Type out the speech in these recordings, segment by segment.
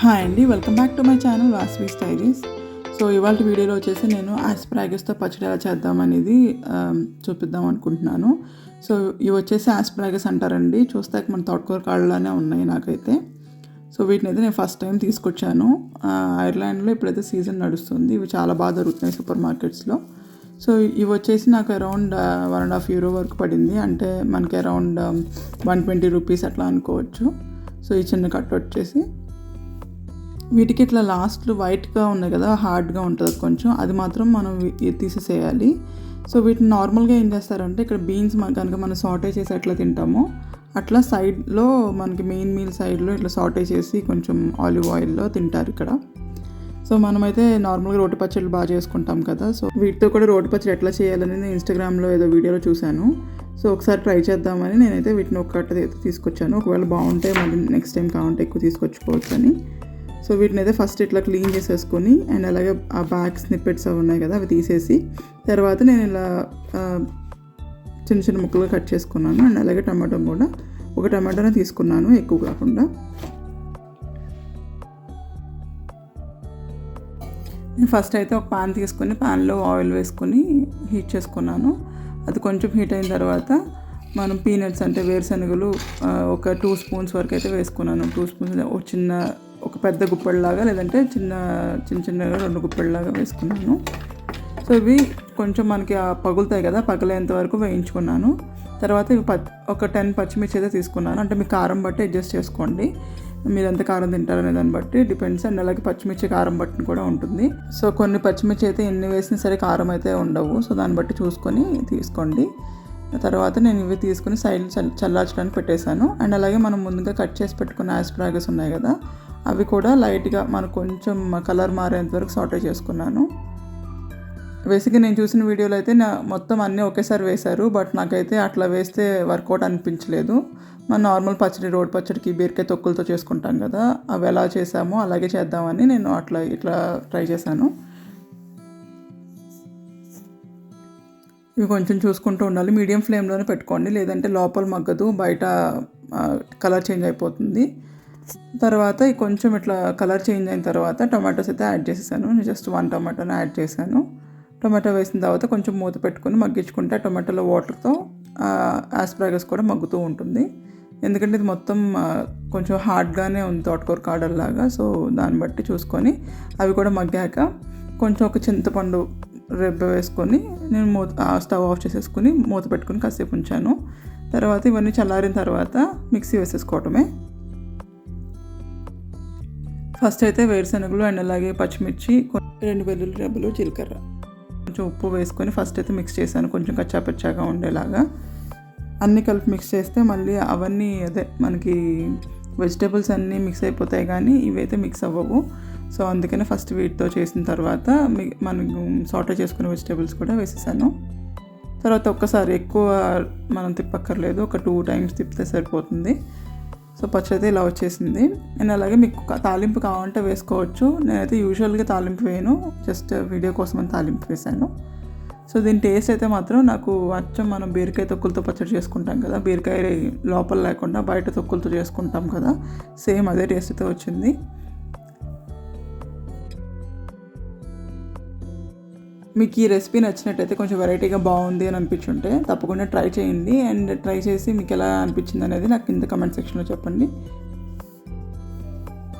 Hi అండి, welcome back to my channel Vasvi స్టైరీస్. So ఇవాళ వీడియోలో వచ్చేసి నేను ఆస్ప్రాగస్తో పచ్చడి ఎలా చేద్దామనేది చూపిద్దాం అనుకుంటున్నాను. సో ఇవి వచ్చేసి ఆస్ప్రాగస్ అంటారండి. చూస్తే మన తోటకూర కాళ్ళలానే ఉన్నాయి నాకైతే. సో వీటిని అయితే నేను ఫస్ట్ టైం తీసుకొచ్చాను. ఐర్లాండ్లో ఇప్పుడైతే సీజన్ నడుస్తుంది. ఇవి చాలా బాగా దొరుకుతున్నాయి సూపర్ మార్కెట్స్లో. సో ఇవి వచ్చేసి నాకు అరౌండ్ €1.5 వరకు పడింది. అంటే మనకి అరౌండ్ 120 రూపీస్ అట్లా అనుకోవచ్చు. సో ఈ చిన్న కట్ట వచ్చేసి వీటికి ఇట్లా లాస్ట్లో వైట్గా ఉన్నాయి కదా, హార్డ్గా ఉంటుంది కొంచెం, అది మాత్రం మనం తీసేసేయాలి. సో వీటిని నార్మల్గా ఏం చేస్తారంటే ఇక్కడ బీన్స్ కనుక మనం సాటే చేసి ఎట్లా తింటామో అట్లా సైడ్లో మనకి మెయిన్ మీల్ సైడ్లో ఇట్లా సాటే చేసి కొంచెం ఆలివ్ ఆయిల్లో తింటారు ఇక్కడ. సో మనమైతే నార్మల్గా రోటి పచ్చళ్ళు బాగా చేసుకుంటాం కదా. సో వీటితో కూడా రోటి పచ్చడి ఎట్లా చేయాలని నేను ఇన్స్టాగ్రామ్లో ఏదో వీడియోలో చూశాను. సో ఒకసారి ట్రై చేద్దామని నేనైతే వీటిని ఒక్కటి తీసుకొచ్చాను. ఒకవేళ బాగుంటే మళ్ళీ నెక్స్ట్ టైం కావాలంటే ఎక్కువ తీసుకొచ్చుకోవచ్చు అని. సో వీటిని అయితే ఫస్ట్ ఇట్లా క్లీన్ చేసేసుకొని అండ్ అలాగే ఆ బ్యాక్ స్నిప్పెట్స్ అవి ఉన్నాయి కదా అవి తీసేసి తర్వాత నేను ఇలా చిన్న చిన్న ముక్కలుగా కట్ చేసుకున్నాను. అండ్ అలాగే టమాటో కూడా ఒక టమాటోనే తీసుకున్నాను, ఎక్కువ కాకుండా. నేను ఫస్ట్ అయితే ఒక పాన్ తీసుకొని పాన్లో ఆయిల్ వేసుకొని హీట్ చేసుకున్నాను. అది కొంచెం హీట్ అయిన తర్వాత మనం పీనట్స్ అంటే వేరుశనగలు ఒక 2 స్పూన్స్ వరకు అయితే వేసుకున్నాను. 2 స్పూన్స్ ఒక పెద్ద గుప్పెళ్ళలాగా, లేదంటే చిన్నగా 2 గుప్పెళ్ళలాగా వేసుకున్నాను. సో ఇవి కొంచెం మనకి పగులుతాయి కదా, పగలేంత వరకు వేయించుకున్నాను. తర్వాత ఇవి ఒక 10 పచ్చిమిర్చి అయితే తీసుకున్నాను. అంటే మీ కారం బట్టి అడ్జస్ట్ చేసుకోండి, మీరు ఎంత కారం తింటారనే దాన్ని బట్టి డిపెండ్స్. అండ్ అలాగే పచ్చిమిర్చి కారం బట్టి కూడా ఉంటుంది. సో కొన్ని పచ్చిమిర్చి అయితే ఎన్ని వేసినా సరే కారం అయితే ఉండవు. సో దాన్ని బట్టి చూసుకొని తీసుకోండి. తర్వాత నేను ఇవి తీసుకుని సైడ్ చల్లార్చడానికి పెట్టేశాను. అండ్ అలాగే మనం ముందుగా కట్ చేసి పెట్టుకున్న ఆస్ప్రాగస్ ఉన్నాయి కదా, అవి కూడా లైట్గా మనకు కొంచెం కలర్ మారేంత వరకు సాటే చేసుకున్నాను. బేసిక్గా నేను చూసిన వీడియోలో అయితే మొత్తం అన్నీ ఒకేసారి వేశారు. బట్ నాకైతే అట్లా వేస్తే వర్కౌట్ అనిపించలేదు. మన నార్మల్ పచ్చడి, రోడ్ పచ్చడికి బీరకాయ తొక్కులతో చేసుకుంటాం కదా, అవి ఎలా చేసామో అలాగే చేద్దామని నేను ఇట్లా ట్రై చేశాను. ఇవి కొంచెం చూసుకుంటూ ఉండాలి, మీడియం ఫ్లేమ్లోనే పెట్టుకోండి, లేదంటే లోపల మగ్గదు, బయట కలర్ చేంజ్ అయిపోతుంది. తర్వాత కొంచెం ఇట్లా కలర్ చేంజ్ అయిన తర్వాత టొమాటోస్ అయితే యాడ్ చేసేసాను. నేను జస్ట్ 1 టొమాటోని యాడ్ చేశాను. టొమాటో వేసిన తర్వాత కొంచెం మూత పెట్టుకొని మగ్గించుకుంటే టొమాటోలో వాటర్తో ఆస్ప్రాగస్ కూడా మగ్గుతూ ఉంటుంది. ఎందుకంటే ఇది మొత్తం కొంచెం హార్డ్గానే ఉంది తోటకూర కాడల్లాగా. సో దాన్ని బట్టి చూసుకొని అవి కూడా మగ్గాక కొంచెం ఒక చింతపండు రెబ్బ వేసుకొని నేను స్టవ్ ఆఫ్ చేసేసుకుని మూత పెట్టుకుని కాసేపు ఉంచాను. తర్వాత ఇవన్నీ చల్లారిన తర్వాత మిక్సీ వేసేసుకోవటమే. ఫస్ట్ అయితే వేరుశనగలు అండ్ అలాగే పచ్చిమిర్చి, 2 వెల్లుల్లి రెబ్బలు, జీలకర్ర, కొంచెం ఉప్పు వేసుకొని ఫస్ట్ అయితే మిక్స్ చేశాను, కొంచెం కచ్చాపచ్చాగా ఉండేలాగా. అన్నీ కలిపి మిక్స్ చేస్తే మళ్ళీ అవన్నీ మనకి వెజిటేబుల్స్ అన్నీ మిక్స్ అయిపోతాయి, కానీ ఇవైతే మిక్స్ అవ్వవు. సో అందుకనే ఫస్ట్ వీటితో చేసిన తర్వాత మనకు సాటే చేసుకునే వెజిటేబుల్స్ కూడా వేసేసాను. తర్వాత ఒక్కసారి ఎక్కువ మనం తిప్పక్కర్లేదు, ఒక 2 టైమ్స్ తిప్పితే సరిపోతుంది. సో పచ్చడి అయితే ఇలా వచ్చేసింది. అండ్ అలాగే మీకు తాలింపు కావాలంటే వేసుకోవచ్చు. నేనైతే యూజువల్గా తాలింపు వేయను, జస్ట్ వీడియో కోసం అని తాలింపు వేసాను. సో దీని టేస్ట్ అయితే మాత్రం నాకు అచ్చం మనం బీరకాయ తొక్కులతో పచ్చడి చేసుకుంటాం కదా, బీరకాయ లోపల లేకుండా బయట తొక్కులతో చేసుకుంటాం కదా, సేమ్ అదే టేస్ట్ అయితే వచ్చింది. మీకు ఈ రెసిపీ నచ్చినట్టయితే, కొంచెం వెరైటీగా బాగుంది అని అనిపించుంటే తప్పకుండా ట్రై చేయండి. అండ్ ట్రై చేసి మీకు ఎలా అనిపించింది అనేది నాకు కింద కమెంట్ సెక్షన్లో చెప్పండి.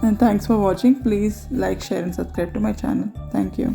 And thanks for watching. Please like, share and subscribe to my channel. Thank you.